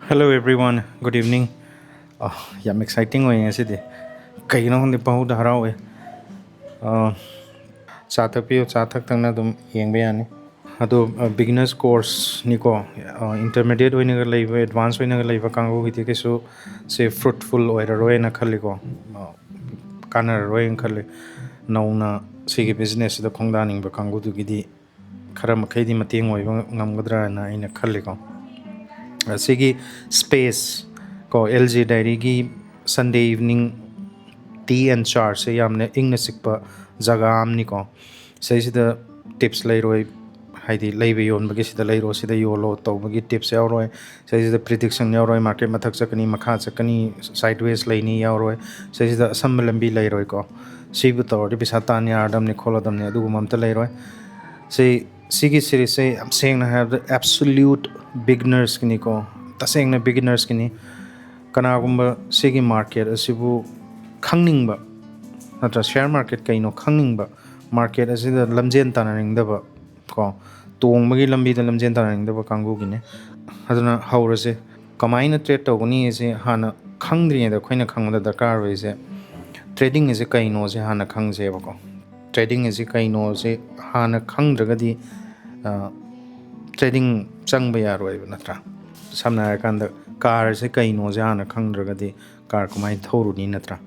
Hello everyone, good evening. I'm exciting way ngasi di. Kaino hindi pa huda haraw eh. Chathak piyo chathak tang na dum yeng ba yani. Ado beginners course ni ko intermediate hoy naga leiba advanced hoy naga leiba kango hiti kesu se fruitful oira roy na khali ko. Kanar roy khali nauna sigi business da khongdaning ba kango du gidi khara makai di mateng oy ngamgadra na ina khali ko. Sigi space ko LG diary gi Sunday evening tea and char se yamne ingna sikpa jaga amni ko sei sida tips leiroi haidi leibe yon bagi sida leiro sida yolo to bagi tips yauroi sei sida prediction yauroi market mathak chakani makha chakani sideways leini yauroi sei sida assam lambi leiroi ko sibu to ri bisa tan yardam ni kholodam ne adu mamta leiroi sei sigi series say I'm saying I have the absolute beginners kini ko taseng na beginners kini kana gumba sigi market asibu khangning ba natra share market kaino khangning ba market asida lamjen tanaring da ba ko tong magi lambi da lamjen tanaring da ba kangu gine aduna haurase kamaina trade togni ase hana khangdri da khoina khangda darkar we se trading is kaino se hana khangje ba ko trading is kaino se hana khangdragadi trading changba yaroi natra samna kanda car se kaino se hana khangdragadi car kumai thoru ni natra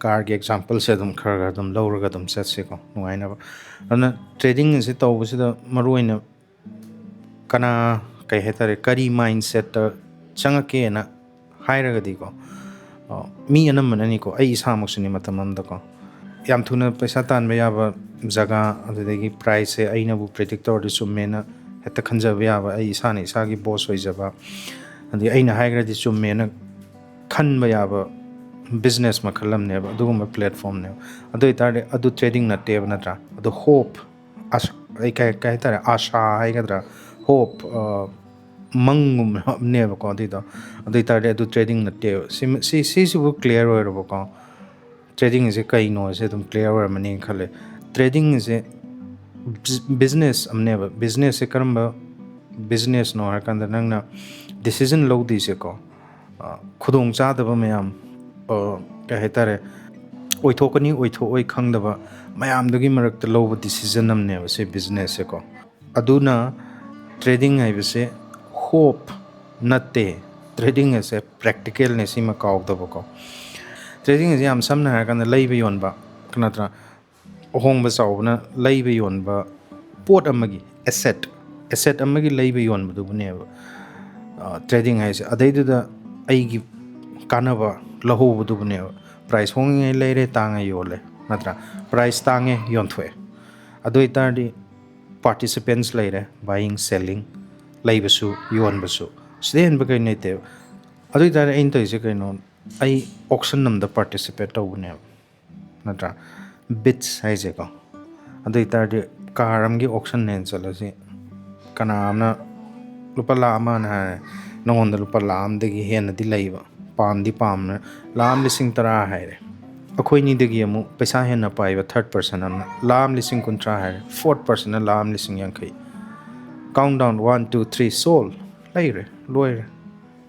car ge example se dum khar dum lawraga dum set se ko nuaina ba ana trading se to se da maruina kana kai hetare kari mindset ta changake na hairaga di ko mi anam manani ko ai samuk suni matamam da ko yam thuna paisa tan me yaba jaga adegi price se aina bu predictor di summena heta khanja yaba ai isani isagi boss hoi jaba andi aina haigra di summena khan ba yaba business ma khalam ne ba dugum platform ne adu itare adu trading na te na tra adu hope as ai kai tare asha ai gadra hope mangum ne ba ko adu itare adu trading na te si bu clear oi ro ko trading is a kai no is dum clear or mani khale trading is a business amne business e karamba business no har kan nang na decision lo di se ko khudong cha da ba mayam ka hetare oi thokani oi tho oi khang da ba mayam dagi marak ta lo decision amne se business e ko aduna trading ai se hope natte trading is a practical ne sima ka ok da ba ko trading is yam samna har kan leibe yon ba kanatra ohong ba sauna leibe yon ba pot amagi asset amagi leibe yon ba du ne trading hai se adai du da ai gi kanaba lahu bu du ne price hong ngai leire tanga yole natra price tange yon thwe adoi tardi participants leire buying selling leibe su yon ba su sden ba kai nei te adoi tar ein to ise kai no ai auction nam da participate to ne natra bits hai je ko adoi tar de karam gi auction nen chala se kana amna lupa la ama na nongon da lupa la am de gi hen di leiba pam di pam na lam lising tara hai re akhoi ni de gi amu paisa hen na pai ba third person am lam lising kuntra hai fourth person na lam lising yang kai countdown 1 2 3 sol lai re loi re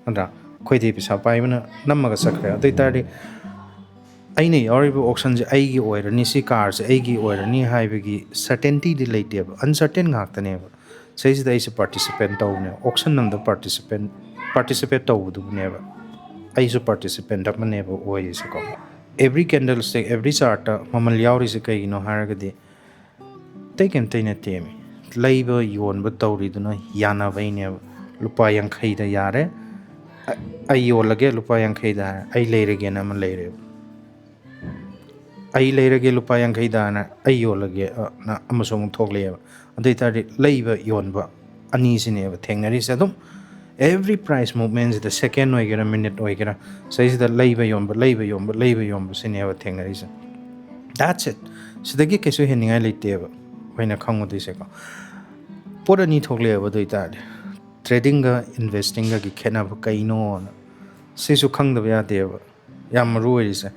andra khoi de pisa pai bana namaga sakre adai tari aine yoribu auction je aigi oirani si car se aigi oirani haibegi certainty di laite ba uncertain ngak tane ba sei se dai se participant to ne auction nam da participate to du ne ba ai su participant da mane ba oi se ko every candlestick every chart mamal yauri se kai no haragadi taken taina temi laiba yon ba tawri duna yana vaine lupa yang khai da yare ai yolage lupa yang khai da ai leirege na man leire ai leirege lupa yang khai da na ai yolage na amasong thokle adai tari leiba yonba ani sine ba thengnari se dum every price movement is the second oi gera minute oi gera sai da leiba yomba sine ba thengnari se that's it sidagi kesu heningai leite ba hoina khangu dei se ko pora ni thokle ba doi tari trading ga investing ga gi khena ba kaino se su khang da ya de ba yam ruoi se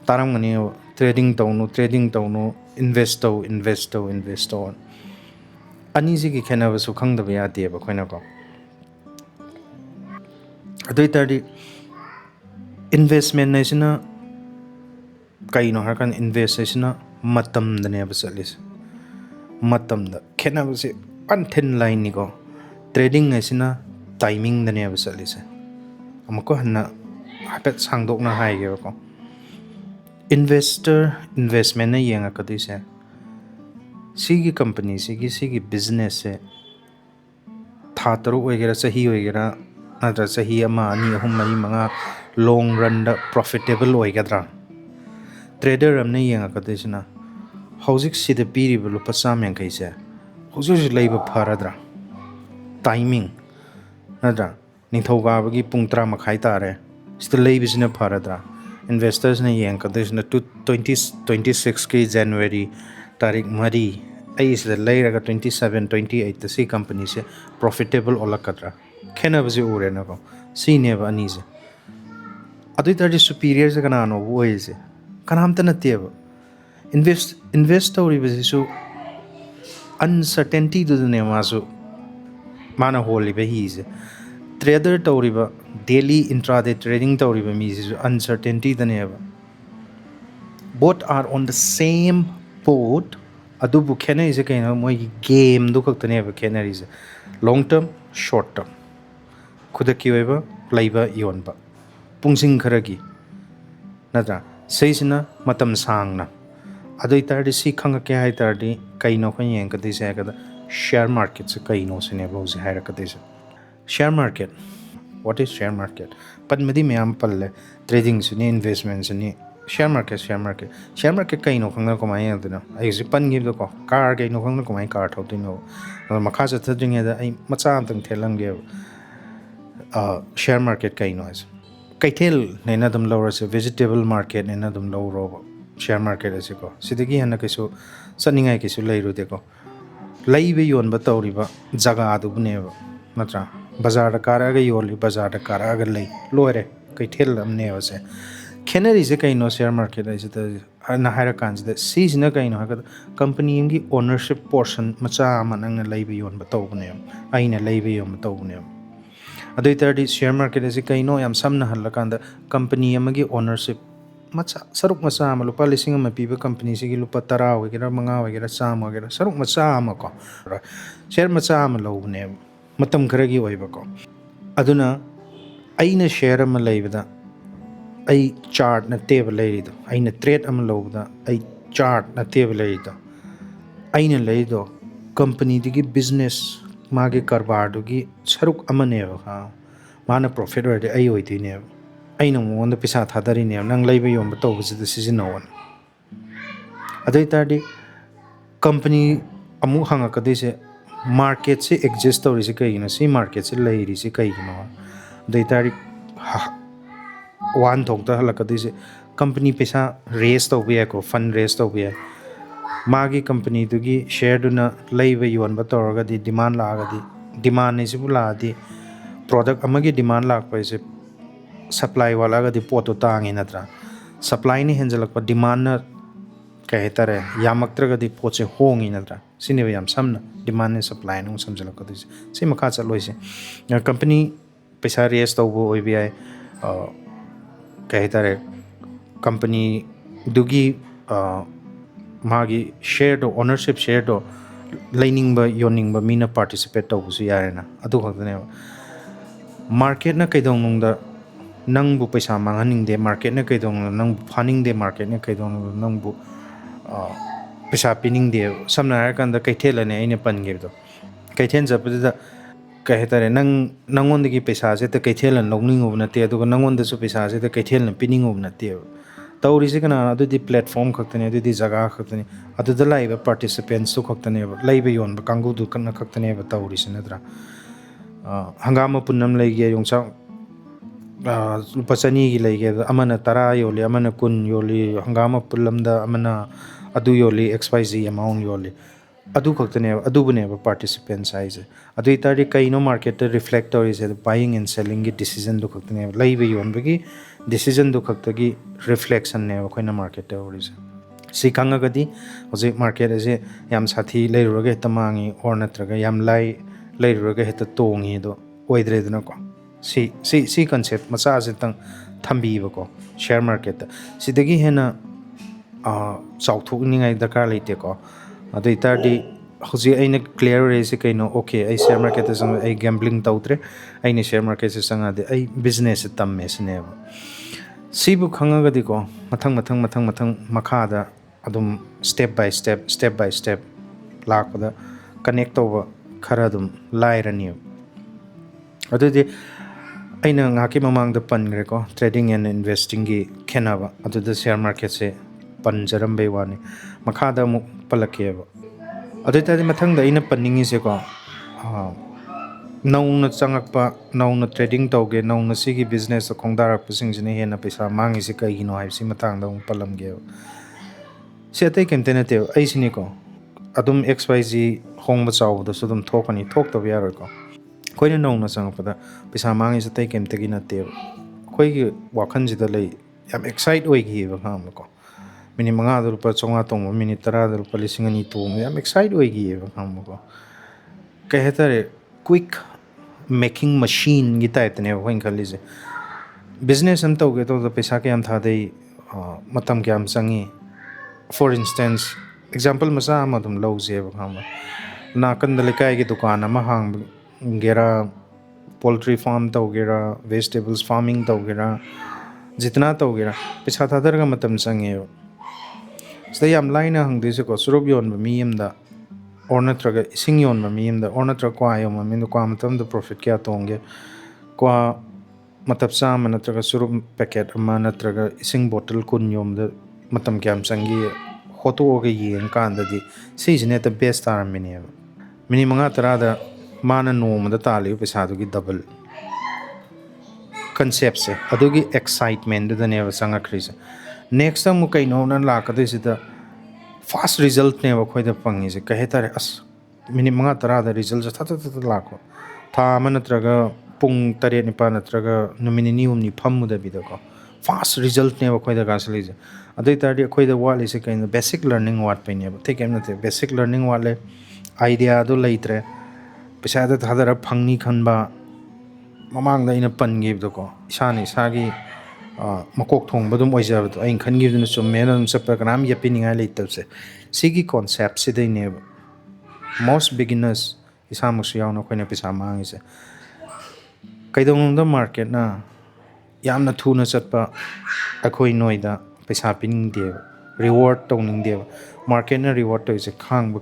taram ngani trading tawnu invest on ani ji gi khena ba su khang da ya de ba khoina ko ꯑꯗꯨ ꯑꯣꯏꯇꯥꯔꯗꯤ investment ꯍꯥꯏꯁꯤꯅ ꯀꯩꯅꯣ ꯍꯥꯏꯔꯀꯥꯟꯗ invest ꯍꯥꯏꯁꯤꯅ ꯃꯇꯝꯗꯅꯦꯕ ꯆꯠꯂꯤꯁꯦ ꯃꯇꯝꯗ ꯈꯦꯠꯅꯕꯁꯦ ꯄꯟ ꯊꯤꯟ ꯂꯥꯏꯟꯅꯤꯀꯣ ꯇ꯭ꯔꯦꯗꯤꯡ ꯍꯥꯏꯁꯤꯅ ꯇꯥꯏꯃꯤꯡꯗꯅꯦꯕ ꯆꯠꯂꯤꯁꯦ ꯑꯃꯨꯛꯀ ꯍꯟꯅ ꯍꯥꯏꯐꯦꯠ ꯁꯥꯡꯗꯣꯛꯅ ꯍꯥꯏꯒꯦꯕꯀꯣ ꯏꯟꯚꯦꯁꯃꯦꯟꯅ ꯌꯦꯡꯉꯛꯀꯗꯣꯏꯁꯦ ꯁꯤꯒꯤ ꯀꯝꯄꯅꯤꯁꯤꯒꯤ ꯁꯤꯒꯤ ꯕꯤꯖꯤꯅꯦꯁꯁꯦ ꯊꯥ 6 ꯑꯣꯏꯒꯦꯔꯥ ꯆꯍꯤ ꯑꯣꯏꯒꯦꯔꯥ ꯅꯠꯇ꯭ꯔꯒ ꯆꯍꯤ 1 2 3 4 5 ꯂꯣꯡ ꯔꯟꯗ ꯄ꯭ꯔꯣꯐꯤꯇꯦꯕꯜ ꯑꯣꯏꯒꯗ꯭ꯔꯥ ꯇ꯭ꯔꯦꯗꯔ ꯑꯃꯅ ꯌꯦꯡꯉꯛꯀꯗꯣꯏꯁꯤꯅ ꯍꯧꯖꯤꯛ ꯁꯤꯗ ꯄꯤꯔꯤꯕ ꯂꯨꯄꯥ 150ꯁꯦ ꯍꯧꯖꯤꯛ ꯍꯧꯖꯤꯛ ꯂꯩꯕ ꯐꯔꯗ꯭ꯔꯥ ꯇꯥꯏꯃꯤꯡ ꯅꯠꯇ꯭ꯔꯥ ꯅꯤꯡꯊꯧꯀꯥꯕꯒꯤ ꯄꯨꯡ 10 ꯇꯥꯔꯦ ꯁꯤꯗ ꯂꯩꯕꯁꯤꯅ ꯐꯔꯗ꯭ꯔꯥ ꯏꯟꯚꯦꯁꯇꯔꯁꯤꯅ ꯌꯦꯡꯉꯛꯀꯗꯣꯏꯁꯤꯅ 2026ꯀꯤ ꯖꯅꯋꯥꯔꯤ ꯇꯥꯔꯤꯛ 4 ꯑꯩ ꯁꯤꯗ ꯂꯩꯔꯒ 27 28ꯇ ꯁꯤ ꯀꯝꯄꯅꯤꯁꯦ ꯄ꯭ꯔꯣꯐꯤꯇꯦꯕꯜ ꯑꯣꯜꯂꯛꯀꯗ꯭ꯔꯥ ꯈꯦꯠꯅꯕꯁꯦ ꯎꯔꯦꯅꯀꯣ ꯁꯤꯅꯦꯕ ꯑꯅꯤꯁꯦ ꯑꯗꯨ ꯑꯣꯏꯇꯥꯔꯗꯤ ꯁꯨꯄꯤꯔꯤꯌꯔꯁꯦ ꯀꯅꯥꯅꯣꯕ ꯑꯣꯏꯔꯤꯁꯦ ꯀꯅꯥꯝꯇ ꯅꯠꯇꯦꯕ ꯏꯟꯚꯦꯁ ꯇꯧꯔꯤꯕꯁꯤꯁꯨ ꯑꯟꯁꯔꯇꯦꯟꯇꯤꯗꯨꯗꯅꯦ ꯃꯥꯅ ꯍꯣꯜꯂꯤꯕ ꯍꯤꯁꯦ ꯇ꯭ꯔꯦꯗꯔ ꯇꯧꯔꯤꯕ ꯗꯦꯂꯤ ꯏꯟꯇ꯭ꯔꯥꯗꯦ ꯇ꯭ꯔꯦꯗꯤꯡ ꯇꯧꯔꯤꯕ ꯃꯤꯁꯤꯁꯨ ꯑꯟꯁꯔꯇꯦꯟꯇꯤꯗꯅꯦꯕ both are on the same boat ꯑꯗꯨꯕꯨ ꯈꯦꯠꯅꯔꯤꯁꯦ ꯀꯩꯅꯣ ꯃꯣꯏꯒꯤ ꯒꯦꯝꯗꯨ ꯈꯛꯇꯅꯦꯕ ꯈꯦꯠꯅꯔꯤꯁꯦ ꯂꯣꯡ ꯇꯔꯝ ꯁꯣꯔꯠ ꯇꯔꯝ ꯈꯨꯗꯛꯀꯤ ꯑꯣꯏꯕ ꯂꯩꯕ ꯌꯣꯟꯕ ꯄꯨꯡꯁꯤꯡ ꯈꯔꯒꯤ ꯅꯠꯇ꯭ꯔꯥ ꯁꯤꯁꯤꯅ ꯃꯇꯝ ꯁꯥꯡꯅ ꯑꯗꯨ ꯑꯣꯏꯇꯥꯔꯗꯤ ꯁꯤ ꯈꯪꯉꯛꯀꯦ ꯍꯥꯏ ꯇꯥꯔꯗꯤ ꯀꯩꯅꯣ ꯑꯩꯈꯣꯏꯅ ꯌꯦꯡꯉꯛꯀꯗꯣꯏꯁꯦ ꯍꯥꯏꯔꯒꯗ ꯁꯤꯌꯔ ꯃꯥꯔꯀꯦꯠꯁꯦ ꯀꯩꯅꯣ ꯁꯤꯅꯦꯕ ꯍꯧꯖꯤꯛ ꯍꯥꯏꯔꯛꯀꯗꯣꯏꯁꯦ ꯁꯤꯌꯔ ꯃꯥꯔꯀꯦꯠ ꯋꯥꯠ ꯏꯁ ꯁꯤꯌꯔ ꯃꯥꯔꯀꯦꯠ ꯄꯟꯕꯗꯤ ꯃꯌꯥꯝ ꯄꯜꯂꯦ ꯇ꯭ꯔꯦꯗꯤꯡꯁꯨꯅꯤ ꯏꯟꯚꯦꯁꯃꯦꯟꯁꯨꯅꯤ ꯁꯤꯌꯔ ꯃꯥꯔꯀꯦꯠ ꯀꯩꯅꯣ ꯈꯪꯗꯅ ꯀꯃꯥꯏꯅ ꯌꯦꯡꯗꯣꯏꯅꯣ ꯑꯩ ꯍꯧꯖꯤꯛ ꯄꯟꯈꯤꯕꯗꯣꯀꯣ ꯀꯥꯔ ꯀꯩꯅꯣ ꯈꯪꯗꯅ ꯀꯃꯥꯏꯅ ꯀꯥꯔ ꯊꯧꯗꯣꯏꯅꯣ ꯑꯗꯣ ꯃꯈꯥ ꯆꯠꯊꯗ꯭ꯔꯤꯉꯩꯗ ꯑꯩ ꯃꯆꯥ ꯑꯃꯇꯪ ꯊꯦꯜꯂꯝꯒꯦꯕ ꯁꯤꯌꯔ ꯃꯥꯔꯀꯦꯠ ꯀꯩꯅꯣ ꯍꯥꯏꯁꯦ ꯀꯩꯊꯦꯜꯅꯦꯅ ꯑꯗꯨꯝ ꯂꯧꯔꯁꯦ ꯚꯦꯖꯤꯇꯦꯕꯜ ꯃꯥꯔꯀꯦꯠꯅꯦꯅ ꯑꯗꯨꯝ ꯂꯧꯔꯣꯕ ꯁꯤꯌꯔ ꯃꯥꯔꯀꯦꯠ ꯑꯁꯤꯀꯣ ꯁꯤꯗꯒꯤ ꯍꯦꯟꯅ ꯀꯩꯁꯨ ꯆꯠꯅꯤꯡꯉꯥꯏ ꯀꯩꯁꯨ ꯂꯩꯔꯨꯗꯦꯀꯣ ꯂꯩꯕ ꯌꯣꯟꯕ ꯇꯧꯔꯤꯕ ꯖꯒꯥꯗꯨꯕꯨꯅꯦꯕ ꯅꯠꯇ꯭ꯔꯥ ꯕꯖꯥꯔꯗ ꯀꯥꯔꯛꯑꯒ ꯌꯣꯜꯂꯤ ꯕꯖꯥꯔꯗ ꯀꯥꯔꯛꯑꯒ ꯂꯩ ꯂꯣꯏꯔꯦ ꯀꯩꯊꯦꯜ ꯑꯃꯅꯦꯕꯁꯦ ꯈꯦꯠꯅꯔꯤꯁꯦ ꯀꯩꯅꯣ ꯁꯤꯌꯔ ꯃꯥꯔꯀꯦꯠ ꯍꯥꯏꯁꯤꯗ ꯍꯥꯏꯅ ꯍꯥꯏꯔꯀꯥꯟꯁꯤꯗ ꯁꯤꯁꯤꯅ ꯀꯩꯅꯣ ꯍꯥꯏꯔꯒꯗ ꯀꯝꯄꯅꯤ ꯑꯃꯒꯤ ꯑꯣꯅꯔship ꯄꯣꯔꯁꯟ ꯃꯆꯥ ꯑꯃ ꯅꯪꯅ ꯂꯩꯕ ꯌꯣꯟꯕ ꯇꯧꯕꯅꯦꯕ ꯑꯩꯅ ꯂꯩꯕ ꯌꯣꯟꯕ ꯇꯧꯕꯅꯦꯕ ꯑꯗꯨ ꯑꯣꯏꯇꯥꯔꯗꯤ ꯁꯤꯌꯔ ꯃꯥꯔꯀꯦꯠ ꯑꯁꯤ ꯀꯩꯅꯣ ꯌꯥꯝ ꯁꯝꯅ ꯍꯜꯂꯀꯥꯟꯗ ꯀꯝꯄꯅꯤ ꯑꯃꯒꯤ ꯑꯣꯅꯔship ꯃꯆꯥ ꯁꯔꯨꯛ ꯃꯆꯥ ꯑꯃ ꯂꯨꯄꯥ 1,000 ꯄꯤꯕ ꯀꯝꯄꯅꯤꯁꯤꯒꯤ ꯂꯨꯄꯥ 10 ꯑꯣꯏꯒꯦꯔꯥ 5 ꯑꯣꯏꯒꯦꯔꯥ 100 ꯑꯣꯏꯒꯦꯔꯥ ꯁꯔꯨꯛ ꯃꯆꯥ ꯑꯃ ꯀꯣ ꯁꯤꯌꯔ ꯃꯆꯥ ꯑꯃ ꯂꯧꯕꯅꯦꯕ ꯃꯇꯝ ꯈꯔꯒꯤ ꯑꯣꯏꯕꯀꯣ ꯑꯗꯨꯅ ꯑꯩꯅ ꯁꯤꯌꯔ ꯑꯃ ꯂꯩꯕꯗ ꯑꯩ ꯆꯥꯔꯠ ꯅꯠꯇꯦꯕ ꯂꯩꯔꯤꯗꯣ ꯑꯩꯅ ꯇ꯭ꯔꯦꯠ ꯑꯃ ꯂꯧꯕꯗ ꯑꯩ ꯆꯥꯔꯠ ꯅꯠꯇꯦꯕ ꯂꯩꯔꯤꯗꯣ ꯑꯩꯅ ꯂꯩꯔꯤꯗꯣ ꯀꯝꯄꯅꯤꯗꯨꯒꯤ ꯕꯤꯖꯤꯅꯦꯁ ꯃꯥꯒꯤ ꯀꯔꯕꯥꯔꯗꯨꯒꯤ ꯁꯔꯨꯛ ꯑꯃꯅꯦꯕ ꯃꯥꯅ ꯄ꯭ꯔꯣꯐꯤꯠ ꯑꯣꯏꯔꯗꯤ ꯑꯩ ꯑꯣꯏꯗꯣꯏꯅꯦꯕ ꯑꯩꯅ ꯃꯉꯣꯟꯗ ꯄꯩꯁꯥ ꯊꯥꯗꯔꯤꯅꯦꯕ ꯅꯪ ꯂꯩꯕ ꯌꯣꯟꯕ ꯇꯧꯕꯁꯤꯗ ꯁꯤꯖꯤꯟꯅꯧꯅ ꯑꯗꯨ ꯑꯣꯏꯇꯥꯔꯗꯤ ꯀꯝꯄꯅꯤ ꯑꯃꯨꯛ ꯍꯪꯉꯛꯀꯗꯣꯏꯁꯦ ꯃꯥꯔꯀꯦꯠꯁꯦ ꯑꯦꯛꯖꯤꯁ ꯇꯧꯔꯤꯁꯦ ꯀꯩꯒꯤꯅꯣ ꯁꯤ ꯃꯥꯔꯀꯦꯠꯁꯦ ꯂꯩꯔꯤꯁꯦ ꯀꯩꯒꯤꯅꯣ ꯑꯗꯨ ꯑꯣꯏꯇꯥꯔꯗꯤ ꯋꯥꯍꯟꯊꯣꯛꯇ ꯍꯜꯂꯛꯀꯗꯣꯏꯁꯦ ꯀꯝꯄꯅꯤ ꯄꯩꯁꯥ ꯔꯦꯁ ꯇꯧꯕ ꯌꯥꯏꯀꯣ ꯐꯟ ꯔꯦꯁ ꯇꯧꯕ ꯌꯥꯏ ꯃꯥꯒꯤ ꯀꯝꯄꯅꯤꯗꯨꯒꯤ ꯁꯤꯌꯔꯗꯨꯅ ꯂꯩꯕ ꯌꯣꯟꯕ ꯇꯧꯔꯒꯗꯤ ꯗꯤꯃꯥꯟ ꯂꯥꯛꯑꯒꯗꯤ ꯗꯤꯃꯥꯟ ꯍꯥꯏꯁꯤꯕꯨ ꯂꯥꯛꯑꯗꯤ ꯄ꯭ꯔꯣꯗꯛ ꯑꯃꯒꯤ ꯗꯤꯃꯥꯟ ꯂꯥꯛꯄ ꯍꯥꯏꯁꯦ ꯁꯄ꯭ꯂꯥꯏ ꯋꯥꯠꯂꯛꯑꯒꯗꯤ ꯄꯣꯠꯇꯣ ꯇꯥꯡꯉꯤ ꯅꯠꯇ꯭ꯔꯥ ꯁꯄ꯭ꯂꯥꯏꯅ ꯍꯦꯟꯖꯜꯂꯛꯄ ꯗꯤꯃꯥꯟꯅ ꯀꯩ ꯍꯥꯏꯇꯥꯔꯦ ꯌꯥꯝꯃꯛꯇ꯭ꯔꯒꯗꯤ ꯄꯣꯠꯁꯦ ꯍꯣꯡꯉꯤ ꯅꯠꯇ꯭ꯔꯥ ꯁꯤꯅꯦꯕ ꯌꯥꯝ ꯁꯝꯅ ꯗꯤꯃꯥꯟꯅ ꯁꯄ꯭ꯂꯥꯏꯅ ꯑꯃꯨꯛ ꯁꯝꯖꯜꯂꯛꯀꯗꯣꯏꯁꯦ ꯁꯤ ꯃꯈꯥ ꯆꯠꯂꯣꯏꯁꯦ ꯀꯝꯄꯅꯤ ꯄꯩꯁꯥ ꯔꯦꯁ ꯇꯧꯕ ꯑꯣꯏꯕ ꯌꯥꯏ ꯀꯩ ꯍꯥꯏꯇꯥꯔꯦ ꯀꯝꯄꯅꯤꯗꯨꯒꯤ ꯃꯥꯒꯤ ꯁꯤꯌꯔꯗꯣ ꯑꯣꯅꯔship ꯁꯤꯌꯔꯗꯣ ꯂꯩꯅꯤꯡꯕ ꯌꯣꯟꯅꯤꯡꯕ ꯃꯤꯅ ꯄꯥꯔꯇꯤꯁꯤꯄꯦꯠ ꯇꯧꯕꯁꯨ ꯌꯥꯔꯦꯅ ꯑꯗꯨ ꯈꯛꯇꯅꯦꯕ ꯃꯥꯔꯀꯦꯠꯅ ꯀꯩꯗꯧꯅꯨꯡꯗ ꯅꯪꯕꯨ ꯄꯩꯁꯥ ꯃꯥꯡꯍꯟꯅꯤꯡꯗꯦ ꯃꯥꯔꯀꯦꯠꯅ ꯀꯩꯗꯧꯅꯨꯡꯗ ꯅꯪꯕꯨ ꯐꯥꯅꯤꯡꯗꯦ ꯃꯥꯔꯀꯦꯠꯅ ꯀꯩꯗꯧꯅꯨꯡꯗ ꯅꯪꯕу ꯄꯩꯁꯥ ꯄꯤꯅꯤꯡꯗꯦꯕ ꯁꯝꯅ ꯍꯥꯏꯔꯀꯥꯟꯗ ꯀꯩꯊꯦꯜ ꯑꯅꯤ ꯑꯩꯅ ꯄꯟꯈꯤꯕꯗꯣ ꯀꯩꯊꯦꯜ ꯆꯠꯄꯗꯨꯗ ꯀꯩ ꯍꯥꯏꯇꯥꯔꯦ ꯅꯪꯉꯣꯟꯗꯒꯤ ꯄꯩꯁꯥꯁꯦ ꯀꯩꯊꯦꯜꯅ ꯂꯧꯅꯤꯡꯉꯨꯕ ꯅꯠꯇꯦ ꯑꯗꯨꯒ ꯅꯪꯉꯣꯟꯗꯁꯨ ꯄꯩꯁꯥꯁꯦ ꯀꯩꯊꯦꯜꯅ ꯄꯤꯅꯤꯡꯉꯨꯕ ꯅꯠꯇꯦꯕ ꯇꯧꯔꯤꯁꯦ ꯀꯅꯥꯅꯣ ꯑꯗꯨꯗꯤ ꯄ꯭ꯂꯦꯠꯐꯣꯝ ꯈꯛꯇꯅꯤ ꯑꯗꯨꯗꯤ ꯖꯒꯥ ꯈꯛꯇꯅꯤ ꯑꯗꯨꯗ ꯂꯥꯛꯏꯕ ꯄꯥꯔꯇꯤꯁꯤꯄꯦꯟꯁꯇꯨ ꯈꯛꯇꯅꯦꯕ ꯂꯩꯕ ꯌꯣꯟꯕ ꯀꯥꯡꯕꯨꯗꯨ ꯈꯛꯇꯅꯦꯕ ꯇꯧꯔꯤꯁꯦ ꯅꯠꯇ꯭ꯔꯥ ꯍꯪꯒꯥꯝ ꯃꯄꯨꯟ ꯑꯃ ꯂꯩꯒꯦ ꯌꯣꯡꯆꯥꯛ ꯂꯨꯄꯥ 200ꯒꯤ ꯂꯩꯒꯦ ꯑꯗ ꯑꯃꯅ 10 ꯌꯣꯜꯂꯤ ꯑꯃꯅ 10 ꯌꯣꯜꯂꯤ ꯍꯪꯒꯥꯝ ꯃꯄꯨꯟ ꯑꯃꯗ ꯑꯃꯅ ꯑꯗꯨ ꯌꯣꯜꯂꯤ XYZ ꯑꯦꯃꯥꯎꯟ ꯌꯣꯜꯂꯤ ꯑꯗꯨ ꯈꯛꯇꯅꯦꯕ ꯑꯗꯨꯕꯨꯅꯦꯕ ꯄꯥꯔꯇꯤꯁꯤꯄꯦꯟꯁ ꯍꯥꯏꯁꯦ ꯑꯗꯨ ꯑꯣꯏꯇꯥꯔꯗꯤ ꯀꯩꯅꯣ ꯃꯥꯔꯀꯦꯠꯇ ꯔꯤꯐ꯭ꯂꯦꯛ ꯇꯧꯔꯤꯁꯦ ꯕꯥꯏꯌꯤꯡ ꯑꯦꯟ ꯁꯦꯜꯂꯤꯡꯒꯤ ꯗꯤꯁꯤꯖꯟꯗꯨ ꯈꯛꯇꯅꯦꯕ ꯂꯩꯕ ꯌꯣꯟꯕꯒꯤ ꯗꯤꯁꯤꯖꯟꯗꯨ ꯈꯛꯇꯒꯤ ꯔꯤꯐ꯭ꯂꯦꯛꯁꯟꯅꯦꯕ ꯑꯩꯈꯣꯏꯅ ꯃꯥꯔꯀꯦꯠꯇ ꯇꯧꯔꯤꯁꯦ ꯁꯤ ꯈꯪꯉꯒꯗꯤ ꯍꯧꯖꯤꯛ ꯃꯥꯔꯀꯦꯠ ꯑꯁꯦ ꯌꯥꯝ ꯁꯥꯊꯤ ꯂꯩꯔꯨꯔꯒ ꯍꯦꯛꯇ ꯃꯥꯡꯉꯤ ꯑꯣꯔ ꯅꯠꯇ꯭ꯔꯒ ꯌꯥꯝ ꯂꯥꯏ ꯂꯩꯔꯨꯔꯒ ꯍꯦꯛꯇ ꯇꯣꯡꯉꯤ ꯑꯗꯣ ꯑꯣꯏꯗ꯭ꯔꯦꯗꯅꯀꯣ सी concept macha se tang thambi ba ko share market ta sidagi hena chauthuk ni ngai dakar leite ko adai tar di hoji aina clear re se kaino okay ai share market ta sang ai gambling tautre ai ni share market se sanga de ai business tam me sne sibu khanga ga di ko mathang makha da adum step by step lak pada connect over khara dum lai rani adudi aina ngaki mamang da pan gre ko trading and investing gi khenaba aduda share market se pan jaram be wani makha da mu palake ba adita di mathang da ina panningi se ko nauna changakpa nauna trading tauge nauna sigi business khongdarak pusing jine hena paisa mangi se kai hino hai si matang da palam ge se atai kemtene te ai sini ko adum xyz hongba chaw da sudum thokani thok to ya ko koina nauna changakpa da paisa mangi se tai kemte gi na te koi gi wakhan ji da lei yam excite oi gi ba kham ko mini manga da rupa chonga tong mini tara da rupa lising ani to yam excite oi gi ba kham ko kahetare quick making machine gi ta itne hoin khali je business am to ge to paisa ke am tha dei matam ke am changi for instance example masa am dum lo je ba kham na kan da lekai gi dukan ama hang gera poultry farm to gera vegetables farming to gera jitna to gera paisa tha dar ga matam changi stai am line hang de se ko surup yon ba mi am da or natraga ising yon ma mi am da or natraga kwa yon ma mi da kwa matam da profit kya tongge kwa matab sa ma natraga surup packet ama natraga ising bottle kun yom da matam kyam changi hoto ge yeng kan da di si jine the best tar mini manga tara da mana no ma da tali pesa du gi double concept se adu gi excitement da ne sanga khris next time kai no na la ka de sida fast result ne wa khoida pangi se kahe tare as mini manga tara da result tha la ko tha ma natraga pung tare ni pa natraga numini nium ni phamu da bi da ko fast result ne wa khoida ga sali je adai tar di khoida wa le se kain basic learning wat pe ne ba thik em na te basic learning wa le idea do leitre pesa da tha da phangni khan ba mamang da ina pan gi da ko isani sagi makok thong badum oijab to ain khan gi dun chum men an sapa kanam yapi ningai leitab se sigi concept se dei ne most beginners isam su yaw na khoina pisa mangi se kaidong da market na yamna thuna chatpa akhoi noida pisa pin de reward to ning de market na reward to is khang ba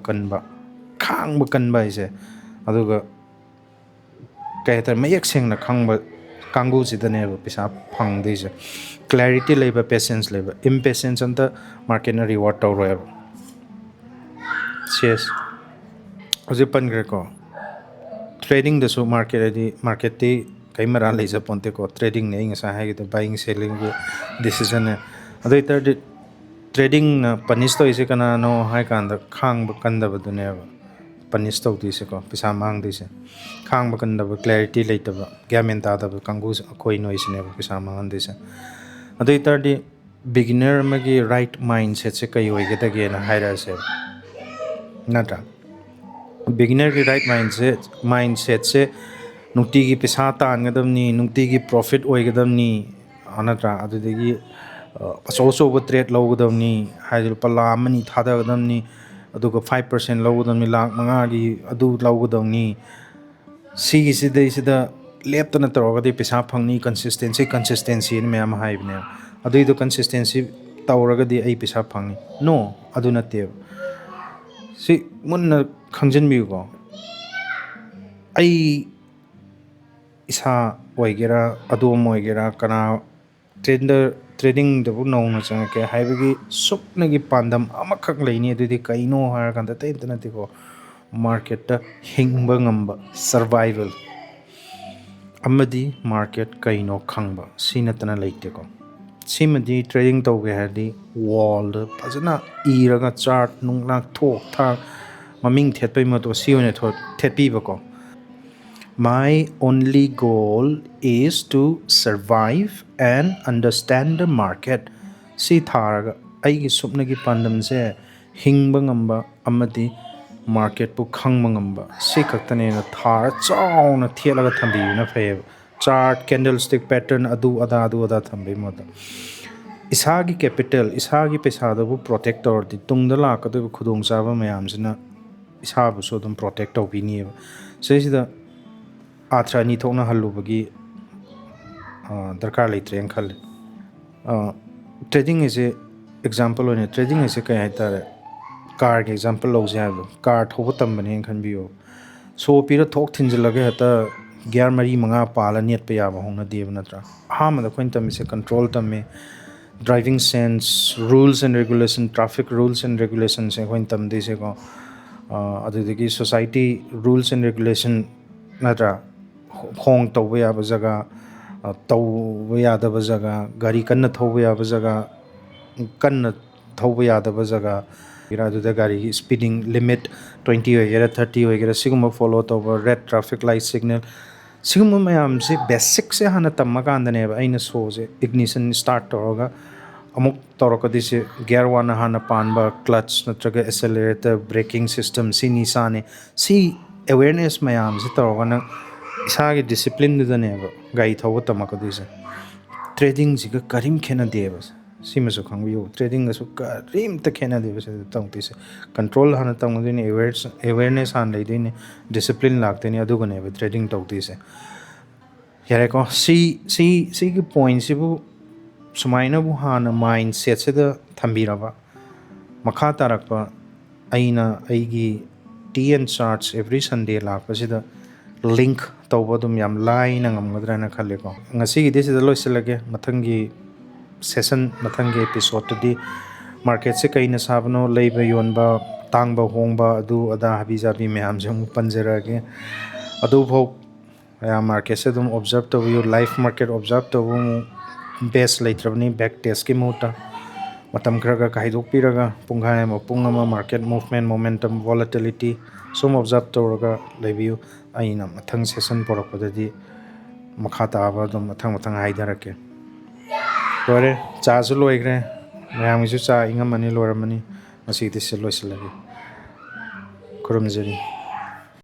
kan ba is aduga kaitar mayak seng na khang ba kangu si da ne pisa phang de is clarity labor patience labor impatience and the market na reward to ro yes oje pan gre ko trading the so market ti kai mara le ja ponte ko trading ne ing sa ha gi buying selling decision ne adai tar trading na punish to ise kana no hai kan da khang ba kan da ba ne punish to ti se ko pisa mang di se khang ba kan da ba clarity le ta ba gamen ta da kangu koi no ise ne pisa mang di se adai tar di beginner ma gi right mindset se kai hoi ge ta ge na hai ra se na ta beginner ki right mindset se nukti gi pisa tan gadam ni nukti gi profit oi gadam ni anatra adu de gi so trade lo gadam ni haidul pala mani thada gadam ni adu ko 5% lo gadam ni lakh manga gi adu lo gadam ni si gi sida lep ta na tro ga de pisa phang ni consistency ni me am hai ne adu do consistency tawra ga di ai pisa phang ni no adu na te si mun na khangjin mi ko ai isa oigera adom oigera kana trading da bu no na chang ke haibagi sukna gi pandam amakhak leini adudi kaino har kan ta te na te ko market ta hingba ngamba survival amadi market kaino khangba sina tana leite ko simadi trading to ge hadi wall pajana iraga chart nung lak thok tha maming thet pai ma to sione thot thet pi ba ko my only goal is to survive and understand the market si tharaga aigi supna gi pandam se hingba ngamba amadi market pu khangba ngamba si kaktane na thar chaw na thelaga thambi na phe chart candlestick pattern ꯑꯗꯨ ꯑꯗꯥ ꯊꯝꯕꯒꯤ ꯃꯍꯨꯠꯇ ꯏꯁꯥꯒꯤ capital ꯏꯁꯥꯒꯤ ꯄꯩꯁꯥꯗꯨꯕꯨ protect ꯇꯧꯔꯗꯤ ꯇꯨꯡꯗ ꯂꯥꯛꯀꯗꯧꯔꯤꯕ ꯈꯨꯗꯣꯡꯆꯥꯕ ꯃꯌꯥꯝꯁꯤꯅ ꯏꯁꯥꯕꯨꯁꯨ ꯑꯗꯨꯝ ꯄ꯭ꯔꯣꯇꯦꯛ ꯇꯧꯕꯤꯅꯤꯕ ꯁꯤꯁꯤꯗ ꯑꯥꯔꯊ꯭ꯔ ꯑꯅꯤ ꯊꯣꯛꯅ ꯍꯜꯂꯨꯕꯒꯤ ꯗꯔꯀꯥꯔ ꯂꯩꯇ꯭ꯔꯦꯅ ꯈꯜꯂꯤ ꯇ꯭ꯔꯦꯗꯤꯡ ꯑꯁꯦ ꯑꯦꯛꯖꯥꯝꯄꯜ ꯑꯣꯏꯅ ꯇ꯭ꯔꯦꯗꯤꯡ ꯑꯁꯦ ꯀꯩ ꯍꯥꯏꯇꯥꯔꯦ ꯀꯥꯔꯒꯤ ꯑꯦꯛꯖꯥꯝꯄꯜ ꯂꯧꯁꯦ ꯍꯥꯏꯕꯗꯣ ꯀꯥꯔ ꯊꯧꯕ ꯇꯝꯕꯅꯦꯅ ꯈꯟꯕꯤꯌꯣ ꯁꯣ ꯄꯤꯔ ꯊꯣꯛ ꯊꯤꯟꯖꯤꯜꯂꯒ ꯍꯦꯛꯇ ꯒꯤꯌꯥꯔ 4-5 ꯄꯥꯜꯂ ꯅꯦꯠꯄ ꯌꯥꯕ ꯍꯧꯅꯗꯦꯕ ꯅꯠꯇ꯭ꯔꯥ ꯑꯍꯥꯟꯕꯗ ꯑꯩꯈꯣꯏꯅ ꯇꯝꯃꯤꯁꯦ ꯀꯟꯇ꯭ꯔꯣꯜ ꯇꯝꯃꯤ driving license rules and regulation traffic rules and ꯔꯦꯒꯨꯂꯦꯁꯟꯁꯦ ꯑꯩꯈꯣꯏꯅ ꯇꯝꯗꯣꯏꯁꯦꯀꯣ ꯑꯗꯨꯗꯒꯤ ꯁꯣꯁꯥꯏꯇꯤ ꯔꯨꯜꯁ ꯑꯦꯟ ꯔꯦꯒꯨꯂꯦꯁꯟ ꯅꯠꯇ꯭ꯔꯥ ꯍꯣꯡ ꯇꯧꯕ ꯌꯥꯕ ꯖꯒꯥ ꯇꯧꯕ ꯌꯥꯗꯕ ꯖꯒꯥ ꯒꯥꯔꯤ ꯀꯟꯅ ꯊꯧꯕ ꯌꯥꯕ ꯖꯒꯥ ꯀꯟꯅ ꯊꯧꯕ ꯌꯥꯗꯕ ꯖꯒꯥ ꯑꯗꯨꯗ ꯒꯥꯔꯤꯒꯤ ꯁ꯭ꯄꯤꯗꯤꯡ ꯂꯤꯃꯤꯠ 20 ꯑꯣꯏꯒꯦꯔꯥ 30 ꯑꯣꯏꯒꯦꯔꯥ ꯁꯤꯒꯨꯝꯕ ꯐꯣꯂꯣ ꯇꯧꯕ ꯔꯦꯗ ꯇ꯭ꯔꯥꯐꯤꯛ ꯂꯥꯏꯠ ꯁꯤꯒꯅꯦꯜ ꯁꯤꯒꯨꯝꯕ ꯃꯌꯥꯝꯁꯦ ꯕꯦꯁꯤꯛꯁꯦ ꯍꯥꯟꯅ ꯇꯝꯃꯀꯥꯟꯗꯅꯦꯕ ꯑꯩꯅ ꯁꯣꯁꯦ ꯏꯒꯅꯤꯁꯟ ꯁ꯭ꯇꯥꯔꯠ ꯇꯧꯔꯒ ꯑꯃꯨꯛ ꯇꯧꯔꯛꯀꯗꯣꯏꯁꯦ ꯒꯤꯌꯔ 1 ꯍꯥꯟꯅ ꯄꯥꯟꯕ ꯀ꯭ꯂꯆ ꯅꯠꯇ꯭ꯔꯒ ꯑꯦꯁꯦꯂꯦꯔꯦꯇꯔ ꯕ꯭ꯔꯦꯀꯤꯡ ꯁꯤꯁꯇꯦꯝ ꯁꯤꯅꯤ ꯁꯥꯅꯤ ꯁꯤ ꯑꯦꯋꯦꯔꯅꯦꯁ ꯃꯌꯥꯝꯁꯦ ꯇꯧꯔꯒ ꯅꯪ ꯏꯁꯥꯒꯤ ꯗꯤꯁꯤꯄ꯭ꯂꯤꯟꯗꯨꯗꯅꯦꯕ ꯒꯥꯔꯤ ꯊꯧꯕ ꯇꯝꯃꯛꯀꯗꯣꯏꯁꯦ ꯇ꯭ꯔꯦꯗꯤꯡꯁꯤꯒ ꯀꯔꯤꯝ ꯈꯦꯠꯅꯗꯦꯕ ꯁꯤꯃꯁꯨ ꯈꯪꯕꯤꯌꯨ ꯇ꯭ꯔꯦꯗꯤꯡꯒꯁꯨ ꯀꯔꯤꯝꯇ ꯈꯦꯠꯅꯗꯦꯕ ꯁꯤꯗ ꯇꯝꯗꯣꯏꯁꯦ ꯀꯟꯇ꯭ꯔꯣꯜ ꯍꯥꯟꯅ ꯇꯝꯒꯗꯣꯏꯅꯤ ꯑꯦꯋꯦꯔꯅꯦꯁ ꯍꯥꯟꯅ ꯂꯩꯗꯣꯏꯅꯤ ꯗꯤꯁꯤꯄ꯭ꯂꯤꯟ ꯂꯥꯛꯇꯣꯏꯅꯤ ꯑꯗꯨꯒꯅꯦꯕ ꯇ꯭ꯔꯦꯗꯤꯡ ꯇꯧꯗꯣꯏꯁꯦ ꯌꯥꯔꯦꯀꯣ ꯁꯤꯒꯤ ꯄꯣꯏꯟꯁꯤꯕꯨ ꯁꯨꯃꯥꯏꯅꯕꯨ ꯍꯥꯟꯅ ꯃꯥꯏꯟ ꯁꯦꯠꯁꯤꯗ ꯊꯝꯕꯤꯔꯕ ꯃꯈꯥ ꯇꯥꯔꯛꯄ ꯑꯩꯅ ꯑꯩꯒꯤ ꯇꯤ ꯑꯦꯟ ꯆꯥꯔꯠꯁ ꯑꯦꯕ꯭ꯔꯤ ꯁꯟꯗꯦ ꯂꯥꯛꯄꯁꯤꯗ ꯂꯤꯡꯛ ꯇꯧꯕ ꯑꯗꯨꯝ ꯌꯥꯝ ꯂꯥꯏꯅ ꯉꯝꯒꯗ꯭ꯔꯥꯅ ꯈꯜꯂꯦꯀꯣ ꯉꯁꯤꯒꯤꯗꯤ ꯁꯤꯗ ꯂꯣꯏꯁꯤꯜꯂꯒꯦ ꯃꯊꯪꯒꯤ ꯁꯦꯁꯟ ꯃꯊꯪꯒꯤ ꯑꯦꯄꯤꯁꯣꯗꯇꯗꯤ ꯃꯥꯔꯀꯦꯠꯁꯦ ꯀꯩꯅ ꯁꯥꯕꯅꯣ ꯂꯩꯕ ꯌꯣꯟꯕ ꯇꯥꯡꯕ ꯍꯣꯡꯕ ꯑꯗꯨ ꯑꯗꯥ ꯍꯥꯕꯤ ꯖꯥꯕꯤ ꯃꯌꯥꯝꯁꯦ ꯑꯃꯨꯛ ꯄꯟꯖꯔꯛꯑꯒꯦ ꯑꯗꯨꯐꯥꯎ ꯃꯌꯥꯝ ꯃꯥꯔꯀꯦꯠꯁꯦ ꯑꯗꯨꯝ ꯑꯣꯕꯖꯔꯞ ꯇꯧꯕꯤꯌꯨ ꯂꯥꯏꯐ ꯃꯥꯔꯀꯦꯠ ꯑꯣꯕꯖꯔꯞ ꯇꯧꯕ ꯑꯃꯨꯛ ꯕꯦꯁ ꯂꯩꯇ꯭ꯔꯕꯅꯤ ꯕꯦꯛ ꯇꯦꯁꯀꯤ ꯃꯍꯨꯠꯇ ꯃꯇꯝ ꯈꯔ ꯈꯥꯏꯗꯣꯛꯄꯤꯔꯒ ꯄꯨꯡꯈꯥꯏ ꯑꯃ ꯄꯨꯡ ꯑꯃ ꯃꯥꯔꯀꯦꯠ ꯃꯨꯚꯃꯦꯟ ꯃꯣꯃꯦꯟꯇꯝ ꯚꯣꯂꯥꯇꯤꯂꯤꯇꯤ ꯁꯨꯝ ꯑꯣꯕꯖꯔꯞ ꯇꯧꯔꯒ ꯂꯩꯕꯤꯌꯨ ꯑꯩꯅ ꯃꯊꯪ ꯁꯦꯁꯟ ꯄꯣꯔꯛꯄꯗꯗꯤ ꯃꯈꯥ ꯇꯥꯕ ꯑꯗꯨꯝ ꯃꯊꯪ ꯍꯥꯏꯊꯔꯛꯀꯦ ꯂꯣꯏꯔꯦ ꯆꯥꯁꯨ ꯂꯣꯏꯈ꯭ꯔꯦ ꯃꯌꯥꯝꯒꯤꯁꯨ ꯆꯥ ꯏꯪꯉꯝꯃꯅꯤ ꯂꯣꯏꯔꯝꯃꯅꯤ ꯉꯁꯤꯒꯤꯗꯤ ꯁꯤ ꯂꯣꯏꯁꯤꯜꯂꯒꯦ ꯈꯨꯔꯨꯝꯖꯔꯤ